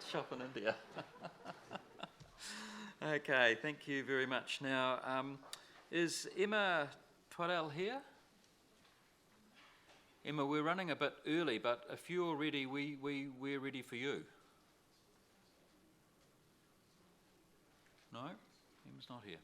shop in India. Okay, thank you very much. Now, is Emma Twadell here? Emma, we're running a bit early, but if you're ready, we're ready for you. No? Emma's not here.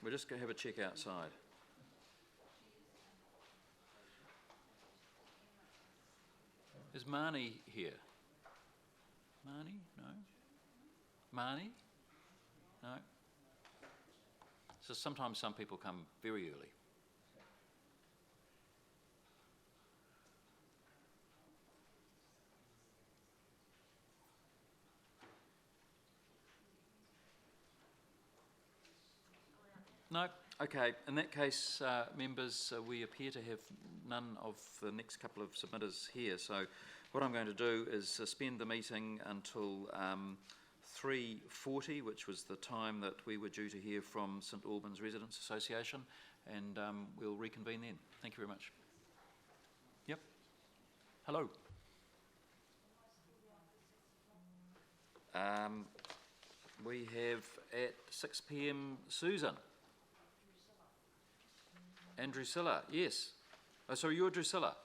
We'll just go have a check outside. Is Marnie here? Marnie? No? Marnie? No? So sometimes some people come very early. No? Okay, in that case, members, we appear to have none of the next couple of submitters here. So what I'm going to do is suspend the meeting until 3:40, which was the time that we were due to hear from St Albans Residents Association, and we'll reconvene then. Thank you very much. Yep. Hello. We have at 6 p.m. Susan. And Drusilla, yes. Oh, sorry, you're Drusilla.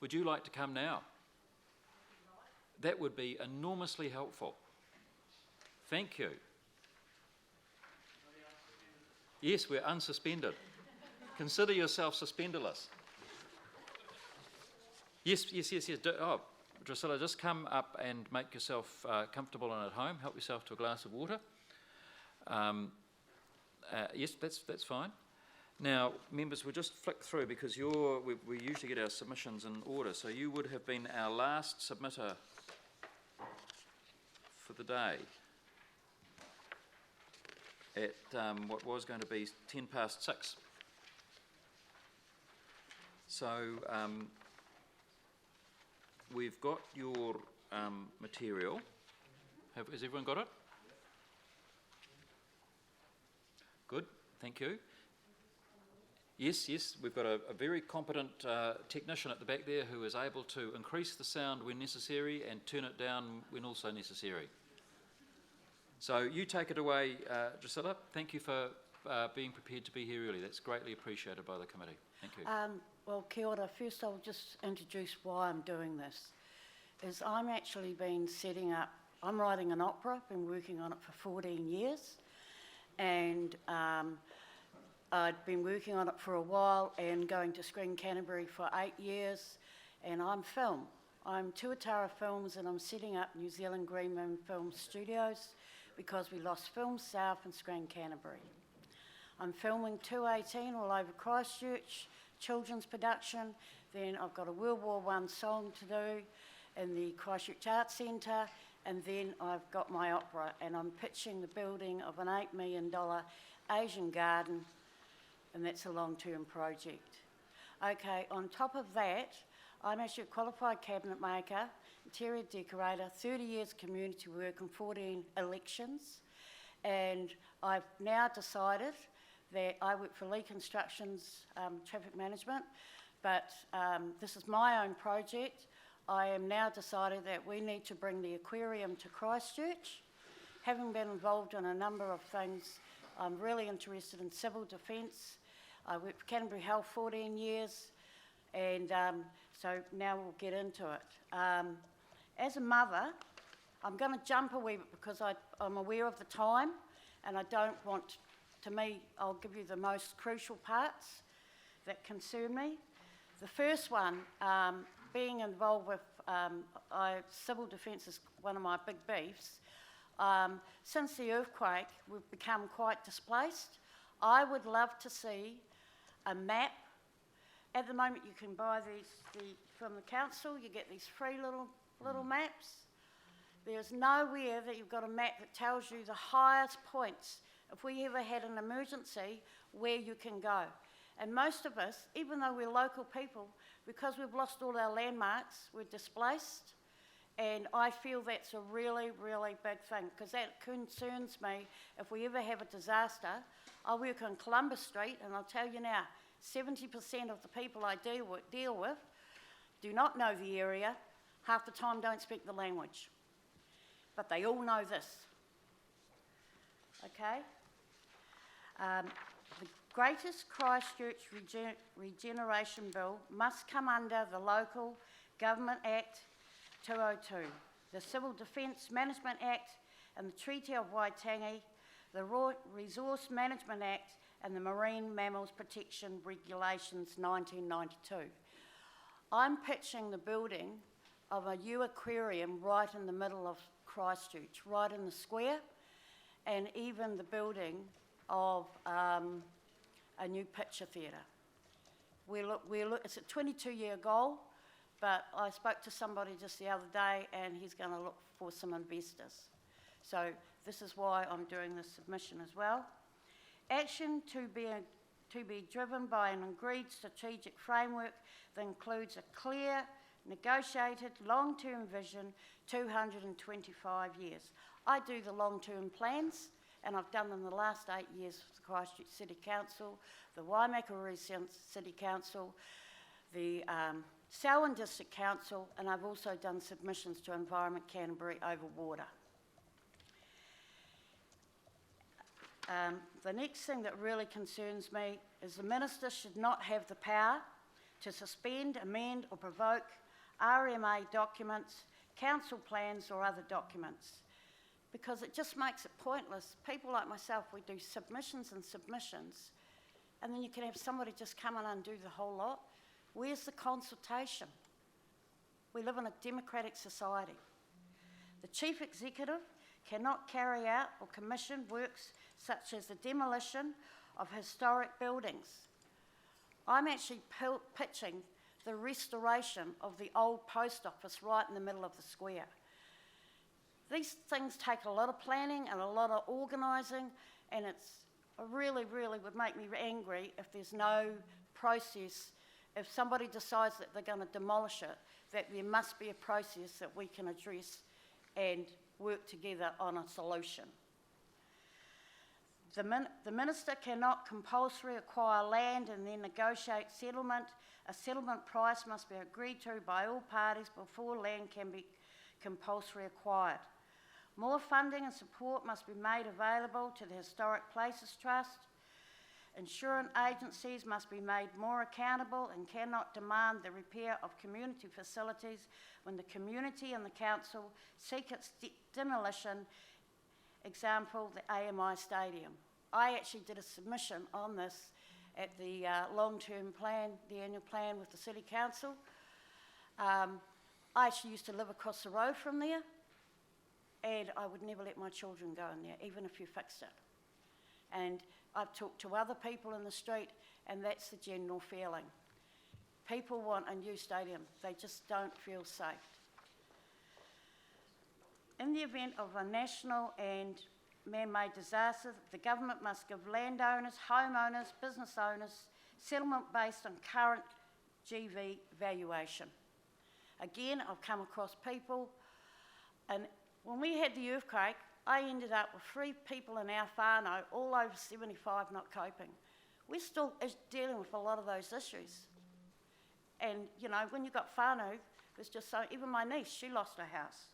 Would you like to come now? That would be enormously helpful. Thank you. Yes, we're unsuspended. Consider yourself suspenderless. Yes. Oh, Drusilla, just come up and make yourself comfortable and at home. Help yourself to a glass of water. Yes, that's fine. Now, members, we'll just flick through because we usually get our submissions in order, so you would have been our last submitter for the day at what was going to be 6:10. So we've got your material. Has everyone got it? Good, thank you. Yes, we've got a very competent technician at the back there who is able to increase the sound when necessary and turn it down when also necessary. So you take it away, Drusilla. Thank you for being prepared to be here early. That's greatly appreciated by the committee. Thank you. Well, kia ora. First I'll just introduce why I'm doing this. I'm actually been setting up, I'm writing an opera, been working on it for 14 years, and I'd been working on it for a while and going to Screen Canterbury for 8 years, and I'm film. I'm Tuatara Films, and I'm setting up New Zealand Green Moon Film Studios because we lost Film South and Screen Canterbury. I'm filming 218 all over Christchurch, children's production, then I've got a World War I song to do in the Christchurch Arts Centre, and then I've got my opera, and I'm pitching the building of an $8 million Asian garden, and that's a long-term project. Okay, on top of that, I'm actually a qualified cabinet maker, interior decorator, 30 years community work and 14 elections, and I've now decided that I work for Lee Constructions Traffic Management, but this is my own project. I am now decided that we need to bring the aquarium to Christchurch. Having been involved in a number of things, I'm really interested in civil defence. I worked for Canterbury Health 14 years, and so now we'll get into it. As a mother, I'm going to jump a wee bit because I'm aware of the time, and I don't want, to me, I'll give you the most crucial parts that concern me. The first one, being involved with civil defence is one of my big beefs. Since the earthquake, we've become quite displaced. I would love to see a map. At the moment, you can buy these from the council. You get these free little maps. There's nowhere that you've got a map that tells you the highest points, if we ever had an emergency, where you can go. And most of us, even though we're local people, because we've lost all our landmarks, we're displaced. And I feel that's a really, really big thing, because that concerns me. If we ever have a disaster, I work on Columbus Street, and I'll tell you now, 70% of the people I deal with do not know the area, half the time don't speak the language. But they all know this. Okay? The greatest Christchurch Regeneration Bill must come under the Local Government Act 202, the Civil Defence Management Act and the Treaty of Waitangi, the Resource Management Act and the Marine Mammals Protection Regulations 1992. I'm pitching the building of a new aquarium right in the middle of Christchurch, right in the square, and even the building of a new picture theatre. It's a 22-year goal, but I spoke to somebody just the other day and he's going to look for some investors. So this is why I'm doing this submission as well. Action to be driven by an agreed strategic framework that includes a clear, negotiated, long-term vision, 225 years. I do the long-term plans, and I've done them the last 8 years for the Christchurch City Council, the Waimakariri City Council, the Selwyn District Council, and I've also done submissions to Environment Canterbury over water. The next thing that really concerns me is the Minister should not have the power to suspend, amend or provoke RMA documents, council plans or other documents, because it just makes it pointless. People like myself, we do submissions and submissions, and then you can have somebody just come and undo the whole lot. Where's the consultation? We live in a democratic society. The Chief Executive cannot carry out or commission works such as the demolition of historic buildings. I'm actually pitching the restoration of the old post office right in the middle of the square. These things take a lot of planning and a lot of organising, and it really would make me angry if there's no process. If somebody decides that they're going to demolish it, that there must be a process that we can address and work together on a solution. The Minister cannot compulsorily acquire land and then negotiate settlement. A settlement price must be agreed to by all parties before land can be compulsorily acquired. More funding and support must be made available to the Historic Places Trust. Insurance agencies must be made more accountable and cannot demand the repair of community facilities when the community and the council seek its demolition. Example, the AMI Stadium. I actually did a submission on this at the long-term plan, the annual plan with the City Council. I actually used to live across the road from there, and I would never let my children go in there, even if you fixed it. And I've talked to other people in the street, and that's the general feeling. People want a new stadium. They just don't feel safe. In the event of a national and man-made disaster, the government must give landowners, homeowners, business owners settlement based on current GV valuation. Again, I've come across people, and when we had the earthquake, I ended up with 3 people in our whānau, all over 75, not coping. We're still dealing with a lot of those issues. And, you know, when you've got whānau, it's just so, even my niece, she lost her house.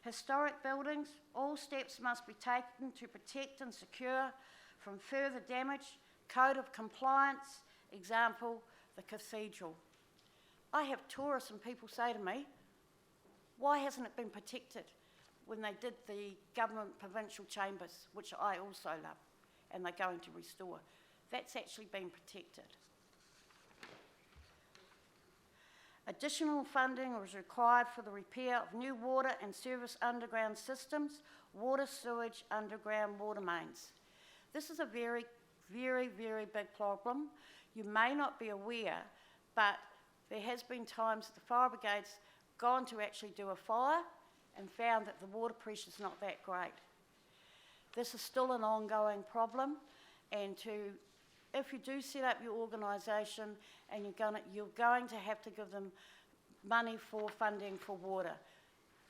Historic buildings, all steps must be taken to protect and secure from further damage. Code of compliance, example, the cathedral. I have tourists and people say to me, why hasn't it been protected when they did the government provincial chambers, which I also love, and they're going to restore? That's actually been protected. Additional funding was required for the repair of new water and service underground systems, water, sewage, underground water mains. This is a very big problem. You may not be aware, but there has been times that the fire brigade's gone to actually do a fire and found that the water pressure's not that great. This is still an ongoing problem, and if you do set up your organisation and you're going to have to give them money for funding for water,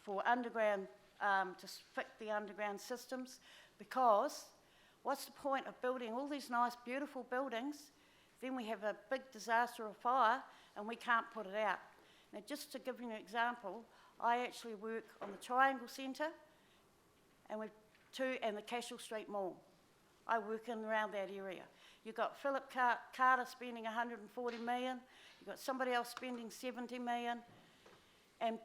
for underground, to fix the underground systems, because what's the point of building all these nice, beautiful buildings, then we have a big disaster of fire and we can't put it out. Now, just to give you an example, I actually work on the Triangle Centre and the Cashel Street Mall. I work in around that area. You've got Philip Carter spending 140 million, you've got somebody else spending 70 million, and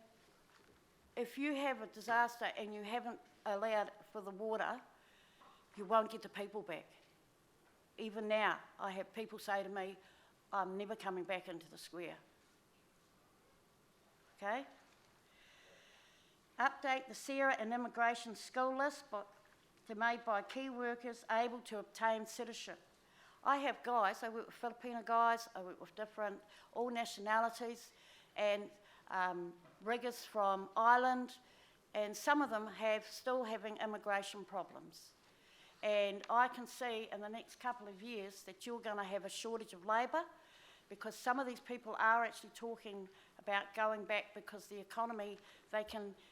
if you have a disaster and you haven't allowed for the water, you won't get the people back. Even now, I have people say to me, I'm never coming back into the square. Okay? Update the Sarah and immigration school list made by key workers able to obtain citizenship. I have guys, I work with Filipino guys, I work with all nationalities, and riggers from Ireland, and some of them still having immigration problems. And I can see in the next couple of years that you're going to have a shortage of labour, because some of these people are actually talking about going back because the economy,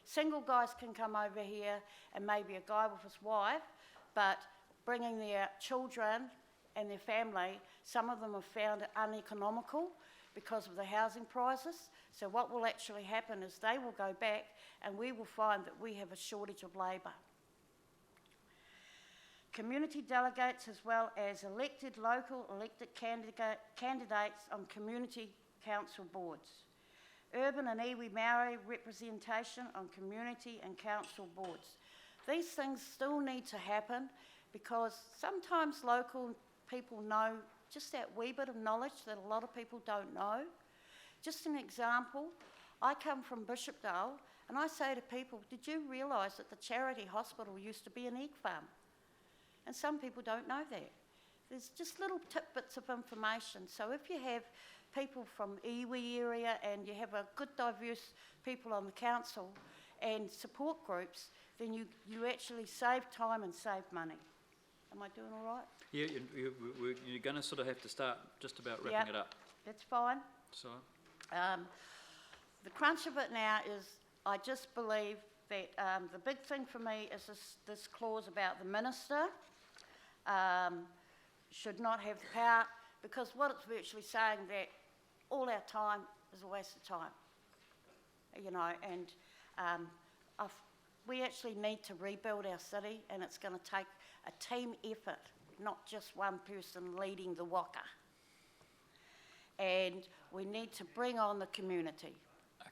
single guys can come over here and maybe a guy with his wife, but bringing their children and their family, some of them have found it uneconomical because of the housing prices. So what will actually happen is they will go back and we will find that we have a shortage of labour. Community delegates as well as local elected candidates on community council boards. Urban and iwi Māori representation on community and council boards. These things still need to happen because sometimes local people know just that wee bit of knowledge that a lot of people don't know. Just an example, I come from Bishopdale and I say to people, did you realise that the charity hospital used to be an egg farm? And some people don't know that. There's just little tidbits of information. So if you have people from iwi area and you have a good diverse people on the council and support groups, then you actually save time and save money. Am I doing all right? Yeah, you're going to sort of have to start just about wrapping it up. That's fine. So, the crunch of it now is I just believe that the big thing for me is this clause about the minister should not have the power, because what it's virtually saying that all our time is a waste of time, you know, and we actually need to rebuild our city, and it's going to take a team effort, not just one person leading the waka. And we need to bring on the community.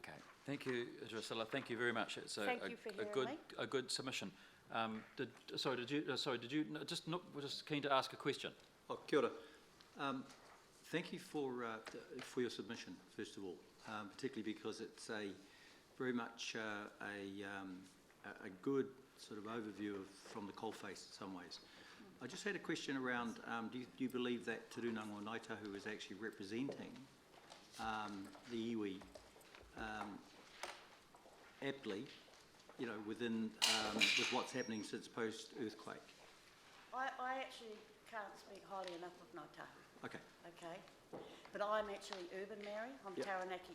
okay, thank you, Drusilla. Thank you very much. It's a good submission. Did you just keen to ask a question? Oh, kia ora. Thank you for your submission, first of all, particularly because it's very much a good sort of overview from the coalface in some ways. I just had a question around, do you believe that Te Rūnanga o Ngāitahu is actually representing the iwi aptly, you know, with what's happening since post-earthquake? I actually can't speak highly enough of Ngāitahu. Okay. Okay, but I'm actually urban Mary. I'm Yep. Taranaki